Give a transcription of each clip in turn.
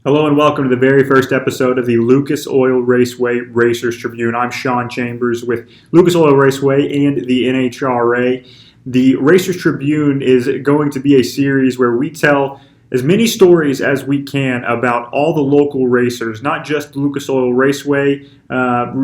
Hello and welcome to the very first episode of the Lucas Oil Raceway Racers Tribune. I'm Sean Chambers with Lucas Oil Raceway and the NHRA. The Racers Tribune is going to be a series where we tell as many stories as we can about all the local racers, not just Lucas Oil Raceway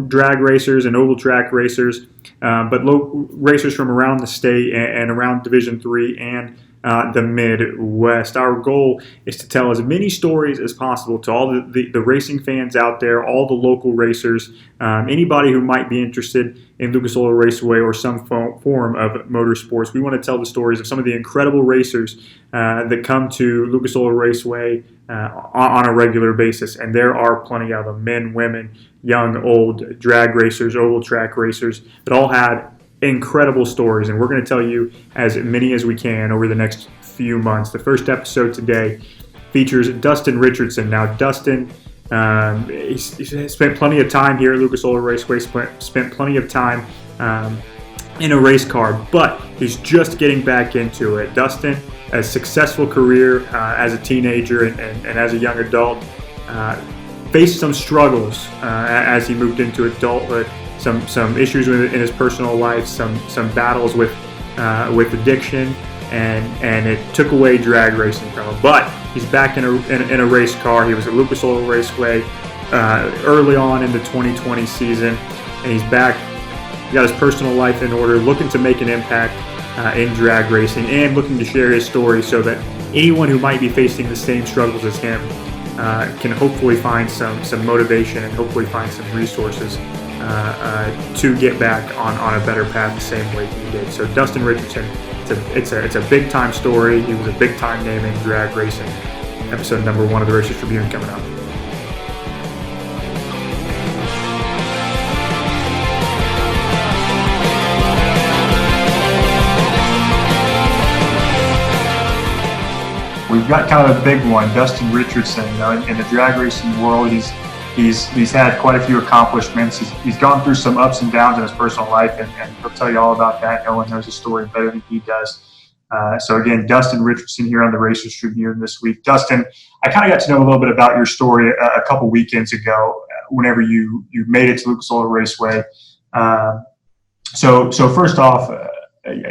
drag racers and oval track racers, but racers from around the state and around Division III and the Midwest. Our goal is to tell as many stories as possible to all the racing fans out there, all the local racers, anybody who might be interested in Lucas Oil Raceway or some form of motorsports. We want to tell the stories of some of the incredible racers that come to Lucas Oil Raceway on a regular basis, and there are plenty of them: men, women, young, old, drag racers, oval track racers that all had incredible stories, and we're going to tell you as many as we can over the next few months. The first episode today features Dustin Richardson. Now, Dustin, he's spent plenty of time here at Lucas Oil Raceway, spent plenty of time in a race car, but he's just getting back into it. Dustin, a successful career as a teenager and as a young adult, faced some struggles as he moved into adulthood. Some issues in his personal life, some battles with addiction, and it took away drag racing from him. But he's back in a race car. He was at Lucas Oil Raceway early on in the 2020 season, and he's back. He got his personal life in order, looking to make an impact in drag racing, and looking to share his story so that anyone who might be facing the same struggles as him can hopefully find some motivation and hopefully find some resources to get back on a better path the same way he did. So Dustin Richardson, it's a big time story. He was a big time name in drag racing. Episode number 1 of the Racers Tribune coming up. We've got kind of a big one, Dustin Richardson. In the drag racing world, He's had quite a few accomplishments. He's gone through some ups and downs in his personal life, and he'll tell you all about that. No one knows his story better than he does. So again, Dustin Richardson here on the Racers Tribune this week. Dustin, I kind of got to know a little bit about your story a couple weekends ago whenever you made it to Lucas Oil Raceway. So first off,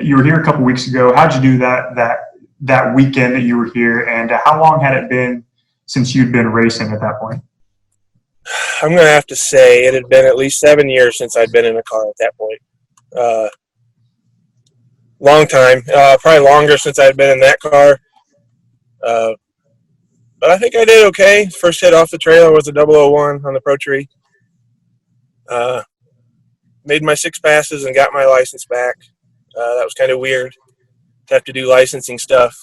you were here a couple weeks ago. How'd you do that weekend that you were here, and how long had it been since you'd been racing at that point? I'm going to have to say it had been at least 7 years since I'd been in a car at that point. Long time, probably longer since I'd been in that car. But I think I did okay. First hit off the trailer was a 001 on the Pro Tree. Made my 6 passes and got my license back. That was kind of weird to have to do licensing stuff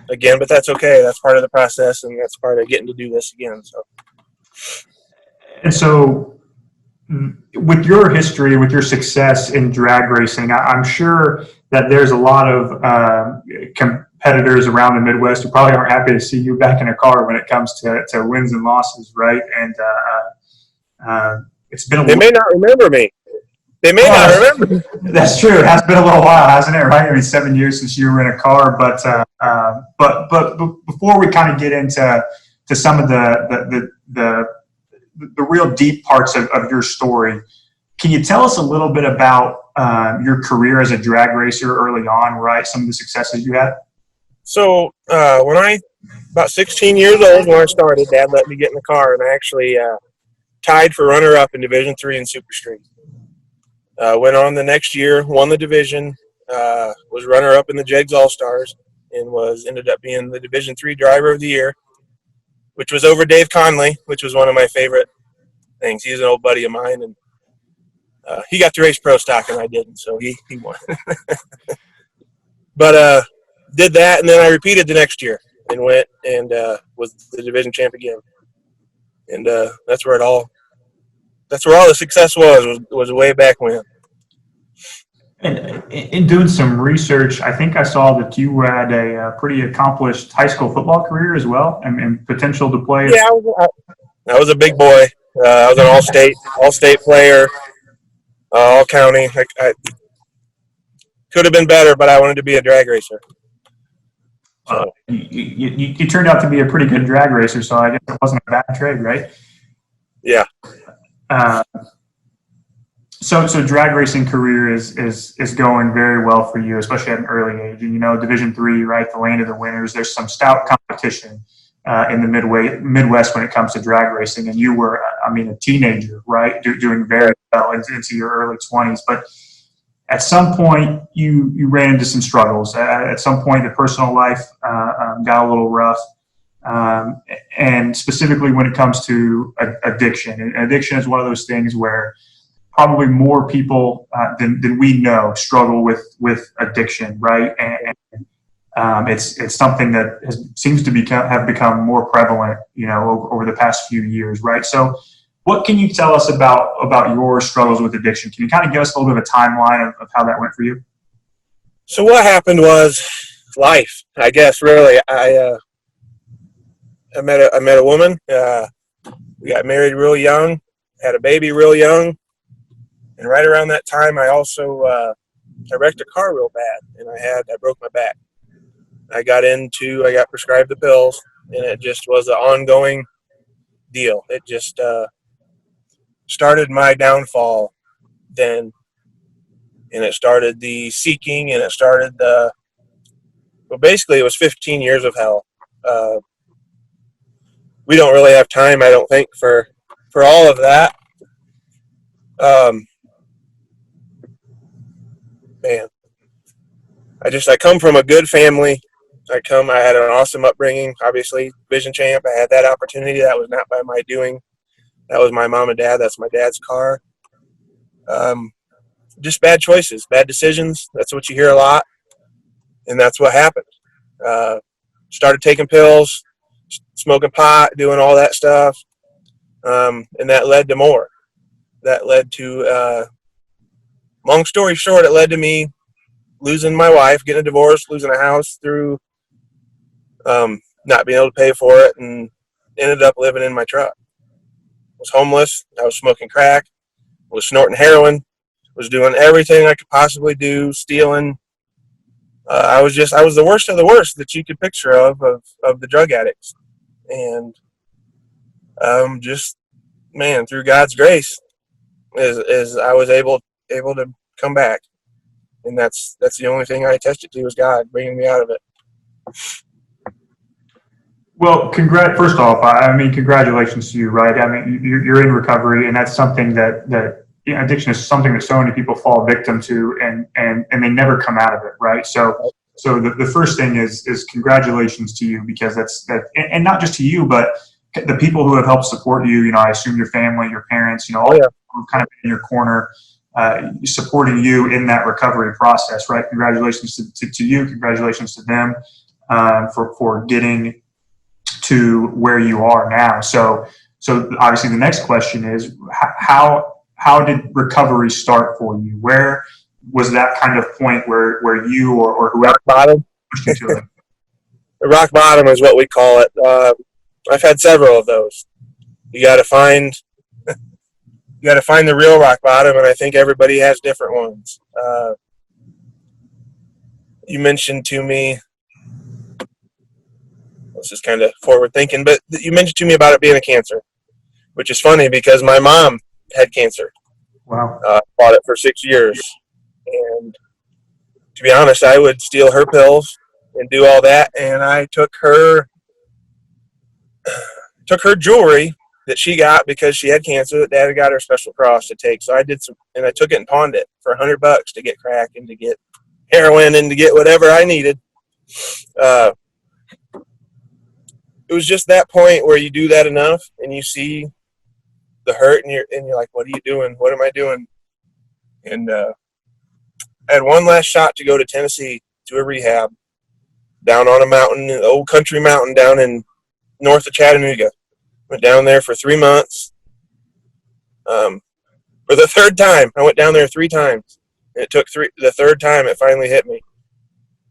again, but that's okay. That's part of the process, and that's part of getting to do this again. So. And so with your history, with your success in drag racing, I'm sure that there's a lot of competitors around the Midwest who probably aren't happy to see you back in a car when it comes to wins and losses, right? And it's been They may not remember me. They may not remember me. That's true. It has been a little while, hasn't it, right? I mean, 7 years since you were in a car. But before we kind of get into some of the real deep parts of your story, can you tell us a little bit about your career as a drag racer early on, right? Some of the successes you had? So about 16 years old when I started, Dad let me get in the car, and I actually tied for runner-up in Division III in Super Street. Went on the next year, won the division, was runner-up in the Jegs All-Stars, and ended up being the Division III Driver of the Year, which was over Dave Conley, which was one of my favorite things. He's an old buddy of mine, and he got to race pro stock, and I didn't, so he won. But did that, and then I repeated the next year and went and was the division champ again. And that's where all the success was way back when. And in doing some research, I think I saw that you had a pretty accomplished high school football career as well, and potential to play. Yeah, I was a big boy. I was an all-state player, all-county. I could have been better, but I wanted to be a drag racer. So You turned out to be a pretty good drag racer, so I guess it wasn't a bad trade, right? yeah. Uh, so drag racing career is going very well for you, especially at an early age. And Division III, right, the land of the winners. There's some stout competition in the Midwest when it comes to drag racing. And you were, a teenager, right, doing very well into your early 20s. But at some point, you ran into some struggles. At some point, the personal life got a little rough. And specifically when it comes to addiction. And addiction is one of those things where probably more people than we know struggle with addiction, right? And it's something that seems to have become more prevalent, over the past few years, right? So what can you tell us about your struggles with addiction? Can you kind of give us a little bit of a timeline of how that went for you? So what happened was life, I guess, really. I met a woman. We got married real young, had a baby real young. And right around that time, I also I wrecked a car real bad, and I broke my back. I got prescribed the pills, and it just was an ongoing deal. It just started my downfall then, and it started the seeking, and it started basically it was 15 years of hell. We don't really have time, I don't think, for all of that. Man, I come from a good family. I had an awesome upbringing, obviously, Division champ. I had that opportunity. That was not by my doing. That was my mom and dad. That's my dad's car. Just bad choices, bad decisions. That's what you hear a lot. And that's what happened. Started taking pills, smoking pot, doing all that stuff. And that led to more. That led to, long story short, it led to me losing my wife, getting a divorce, losing a house through not being able to pay for it, and ended up living in my truck. Was homeless. I was smoking crack, was snorting heroin, was doing everything I could possibly do, stealing. I was the worst of the worst that you could picture of the drug addicts. And through God's grace, is I was able to come back. And that's the only thing I attest it to is God bringing me out of it. Well, first off, congratulations to you, right? You're in recovery, and that's something that addiction is something that so many people fall victim to, and they never come out of it, right? So the first thing is congratulations to you, because and not just to you, but the people who have helped support you. I assume your family, your parents, all who kind of in your corner, supporting you in that recovery process, right? Congratulations to you. Congratulations to them for getting to where you are now. So obviously the next question is, how did recovery start for you? Where was that kind of point where you or whoever pushed you to it? The rock bottom is what we call it. I've had several of those. You got to find the real rock bottom, and I think everybody has different ones. You mentioned to me, this is kind of forward thinking, but you mentioned to me about it being a cancer, which is funny because my mom had cancer. Wow. Fought it for 6 years. And to be honest, I would steal her pills and do all that. And I took her jewelry that she got because she had cancer that Dad had got her special cross to take. So I did and I took it and pawned it for $100 to get crack and to get heroin and to get whatever I needed. It was just that point where you do that enough and you see the hurt and you're like, what are you doing? What am I doing? And I had one last shot to go to Tennessee to a rehab down on a mountain, an old country mountain down in north of Chattanooga. Went down there for 3 months. For the third time, I went down there 3 times. And it took the third time it finally hit me.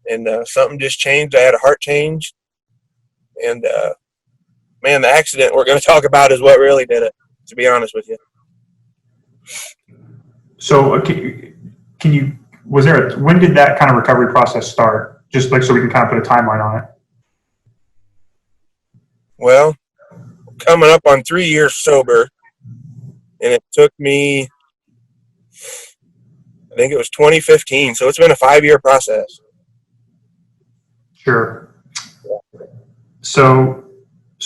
And something just changed. I had a heart change. And, man, the accident we're going to talk about is what really did it, to be honest with you. So when did that kind of recovery process start? Just like so we can kind of put a timeline on it. Well, coming up on 3 years sober, and it took me, I think it was 2015, so it's been a 5-year process. Sure. So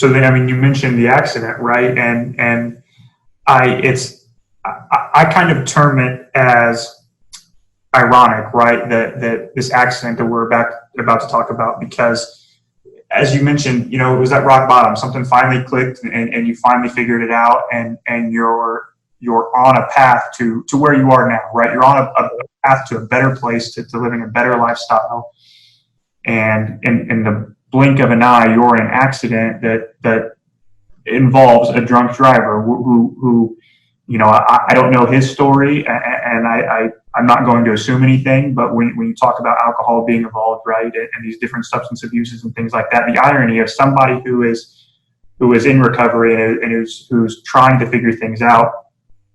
then, I mean, you mentioned the accident, right? And I kind of term it as ironic, right? That this accident that we're about to talk about, because as you mentioned, it was at rock bottom. Something finally clicked, and you finally figured it out, and you're on a path to where you are now, right? You're on a path to a better place, to living a better lifestyle. And in the blink of an eye, you're in an accident that involves a drunk driver who I don't know his story, and I'm not going to assume anything, but when you talk about alcohol being involved, right, and these different substance abuses and things like that, the irony of somebody who is in recovery and who's trying to figure things out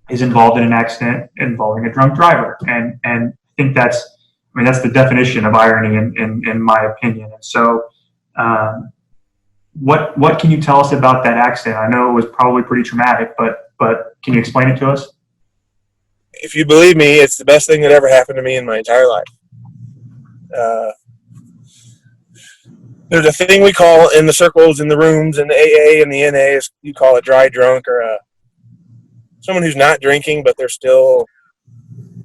is involved in an accident involving a drunk driver, and I think that's the definition of irony in my opinion. And so, what can you tell us about that accident? I know it was probably pretty traumatic, but can you explain it to us? If you believe me, it's the best thing that ever happened to me in my entire life. There's a thing we call in the circles, in the rooms, in the AA and the NA, you call it dry drunk, or someone who's not drinking, but they're still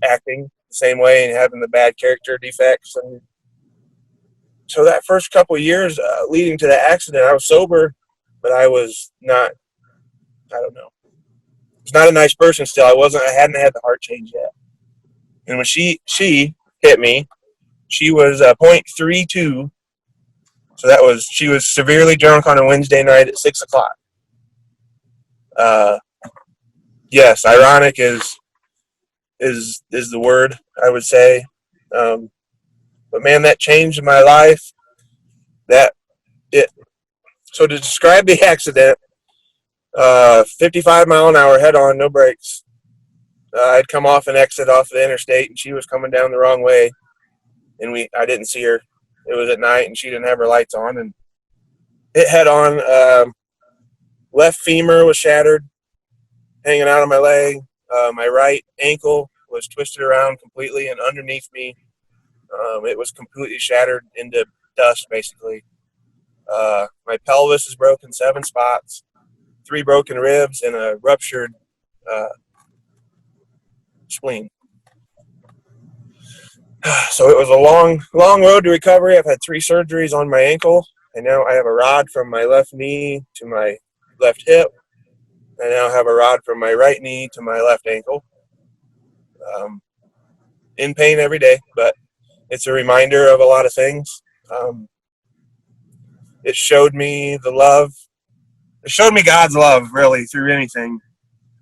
acting the same way and having the bad character defects. And so that first couple of years leading to that accident, I was sober, but I was not, I don't know. I was not a nice person still. I hadn't had the heart change yet. And when she hit me, she was 0.32. So she was severely drunk on a Wednesday night at 6 o'clock. Yes, ironic is the word, I would say. But man, that changed my life. So to describe the accident, 55 mile an hour head on, no brakes. I'd come off an exit off the interstate, and she was coming down the wrong way, and I didn't see her. It was at night, and she didn't have her lights on, and hit head on. Left femur was shattered, hanging out of my leg. My right ankle was twisted around completely, and underneath me, it was completely shattered into dust, basically. My pelvis is broken 7 spots, 3 broken ribs, and a ruptured spleen. So it was a long road to recovery. I've had 3 surgeries on my ankle, and now I have a rod from my left knee to my left hip. I now have a rod from my right knee to my left ankle. In pain every day, but it's a reminder of a lot of things. It showed me the love. It showed me God's love, really, through anything,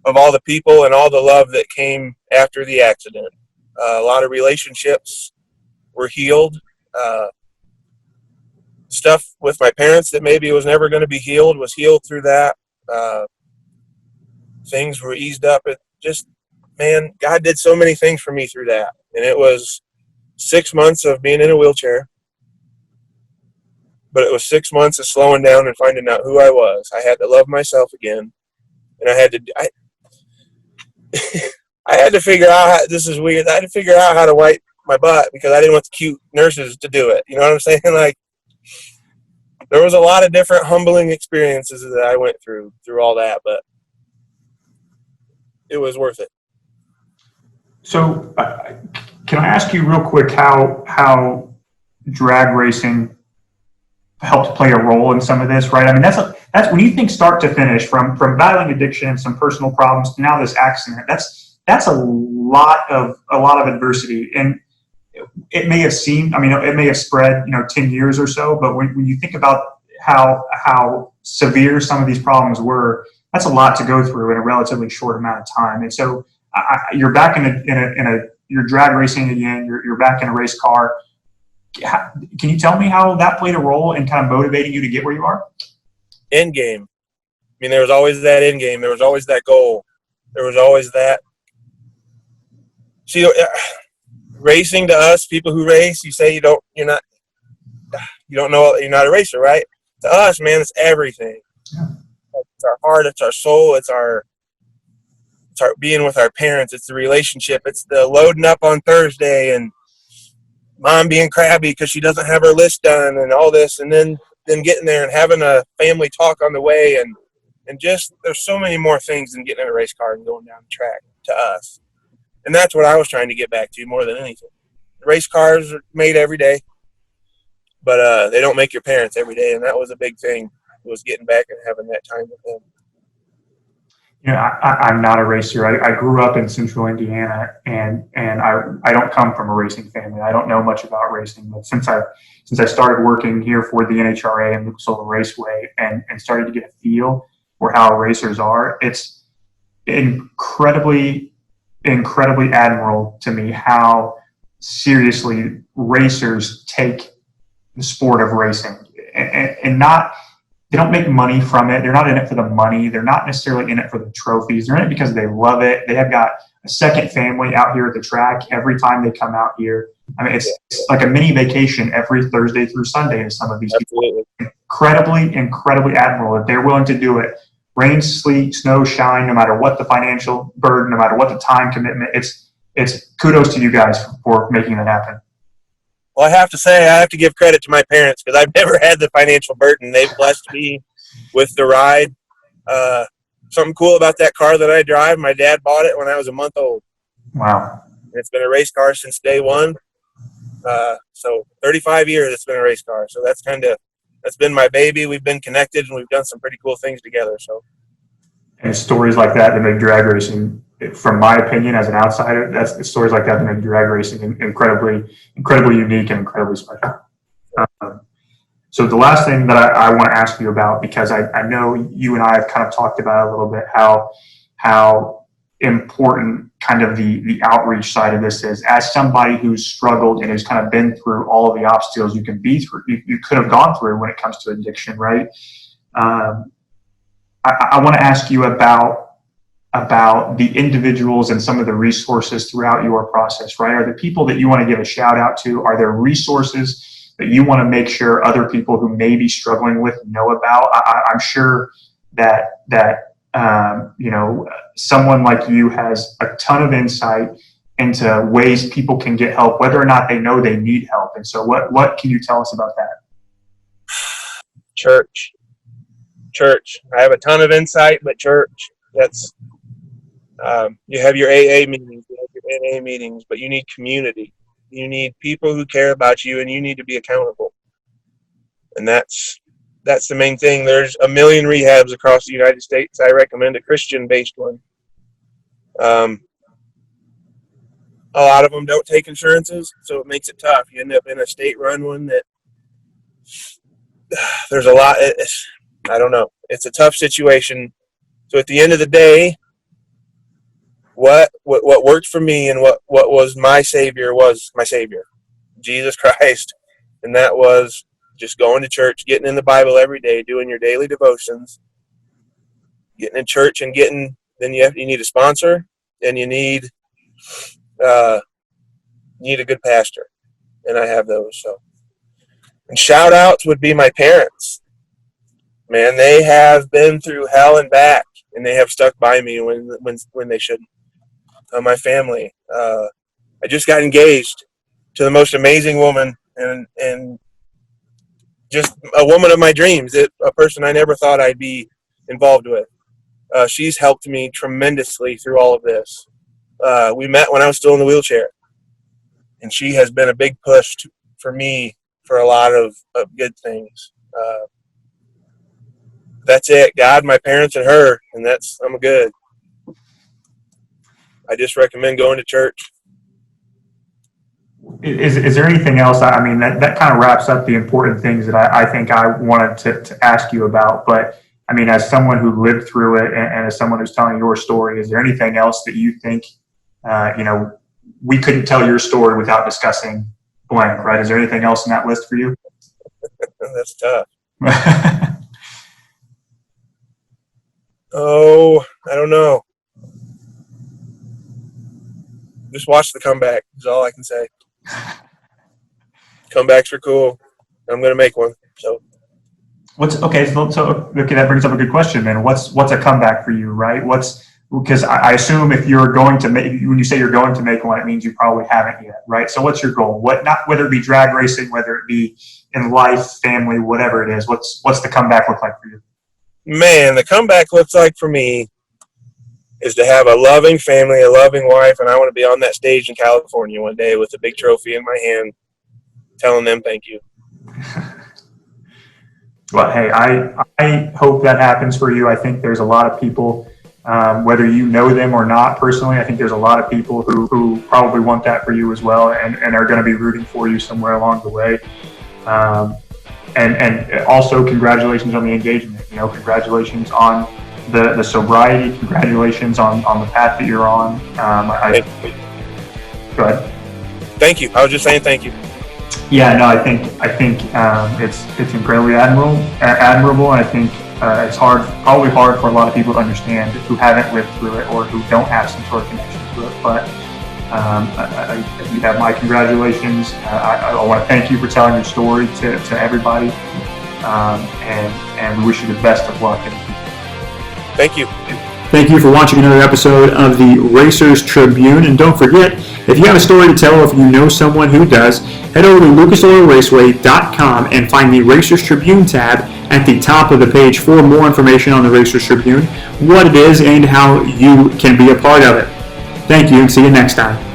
of all the people and all the love that came after the accident. A lot of relationships were healed. Stuff with my parents that maybe was never going to be healed was healed through that. Things were eased up. It just, man, God did so many things for me through that. And it was 6 months of being in a wheelchair, but it was 6 months of slowing down and finding out who I was. I had to love myself again, and I had to figure out this is weird. I had to figure out how to wipe my butt because I didn't want the cute nurses to do it. You know what I'm saying? Like, there was a lot of different humbling experiences that I went through all that, but it was worth it. So, can I ask you real quick how drag racing helped play a role in some of this, right? I mean, that's when you think start to finish, from battling addiction and some personal problems to now this accident. That's a lot of adversity, and it may have seemed, it may have spread 10 years or so, but when you think about how severe some of these problems were, that's a lot to go through in a relatively short amount of time. And so you're back you're drag racing again. You're back in a race car. Can you tell me how that played a role in kind of motivating you to get where you are? End game. I mean, there was always that end game. There was always that goal. There was always that. See, racing to us, people who race, you say you don't know you're not a racer, right? To us, man, it's everything. It's our heart, it's our soul, it's our being with our parents, it's the relationship, it's the loading up on Thursday and mom being crabby because she doesn't have her list done and all this, and then getting there and having a family talk on the way, and just there's so many more things than getting in a race car and going down the track to us. And that's what I was trying to get back to more than anything. Race cars are made every day, but they don't make your parents every day, and that was a big thing, was getting back and having that time with them. You know, I'm not a racer. I grew up in central Indiana, and I don't come from a racing family. I don't know much about racing, but since I started working here for the NHRA and Lucas Oil Raceway and started to get a feel for how racers are, it's incredibly admirable to me how seriously racers take the sport of racing, and not, they don't make money from it. They're not in it for the money. They're not necessarily in it for the trophies. They're in it because they love it. They have got a second family out here at the track every time they come out here. I mean, it's like a mini vacation every Thursday through Sunday to some of these people. Incredibly admirable that they're willing to do it. Rain, sleet, snow, shine, no matter what the financial burden, no matter what the time commitment. It's kudos to you guys for making that happen. Well, I have to say, I have to give credit to my parents because I've never had the financial burden. They've blessed me with the ride. Something cool about that car that I drive, my dad bought it when I was a month old. Wow. It's been a race car since day one. So 35 years it's been a race car. So that's been my baby. We've been connected and we've done some pretty cool things together. So. And stories like that make drag racing, from my opinion as an outsider, that's stories like that make drag racing incredibly unique and incredibly special. So the last thing that I want to ask you about, because I know you and I have kind of talked about a little bit how important kind of the outreach side of this is. As somebody who's struggled and has kind of been through all of the obstacles you could have gone through when it comes to addiction, right? I want to ask you about the individuals and some of the resources throughout your process, right? Are there people that you want to give a shout out to? Are there resources that you want to make sure other people who may be struggling with know about? I'm sure that someone like you has a ton of insight into ways people can get help, whether or not they know they need help. And so what can you tell us about that? Church. I have a ton of insight, but church, that's, you have your AA meetings, you have your NA meetings, but you need community. You need people who care about you, and you need to be accountable. And that's the main thing. There's a million rehabs across the United States. I recommend a Christian-based one. A lot of them don't take insurances, so it makes it tough. You end up in a state-run one that there's a lot. I don't know. It's a tough situation. So at the end of the day, what worked for me and what was my savior, Jesus Christ. And that was just going to church, getting in the Bible every day, doing your daily devotions, getting in church, and then you need a sponsor, and you need a good pastor. And I have those. So, and shout outs would be my parents. Man, they have been through hell and back, and they have stuck by me when they shouldn't. My family. I just got engaged to the most amazing woman, and just a woman of my dreams, a person I never thought I'd be involved with. She's helped me tremendously through all of this. We met when I was still in the wheelchair, and she has been a big push for me for a lot of good things. That's it. God, my parents, and her, and I'm good. I just recommend going to church. Is there anything else? I mean, that kind of wraps up the important things that I think I wanted to ask you about. But I mean, as someone who lived through it and as someone who's telling your story, is there anything else that you think, we couldn't tell your story without discussing blank, right? Is there anything else in that list for you? That's tough. Oh, I don't know. Just watch the comeback is all I can say. Comebacks are cool. I'm going to make one. So that brings up a good question, man. What's a comeback for you, right? Because I assume if you're going to make, when you say you're going to make one, it means you probably haven't yet, right? So what's your goal? Whether it be drag racing, whether it be in life, family, whatever it is, what's the comeback look like for you? Man, the comeback looks like for me is to have a loving family, a loving wife, and I want to be on that stage in California one day with a big trophy in my hand, telling them thank you. Well, hey, I hope that happens for you. I think there's a lot of people, whether you know them or not personally, I think there's a lot of people who probably want that for you as well, and are going to be rooting for you somewhere along the way. And also congratulations on the engagement. Congratulations on the sobriety. Congratulations on the path that you're on. Go ahead. Thank you. I was just saying thank you. Yeah, no, I think it's incredibly admirable, and I think it's probably hard for a lot of people to understand who haven't lived through it or who don't have some sort of connection to it. But you have my congratulations. I want to thank you for telling your story to everybody, and we wish you the best of luck in the future. Thank you. Thank you for watching another episode of the Racers Tribune. And don't forget, if you have a story to tell or if you know someone who does, head over to lucasoilraceway.com and find the Racers Tribune tab at the top of the page for more information on the Racers Tribune, what it is, and how you can be a part of it. Thank you, and see you next time.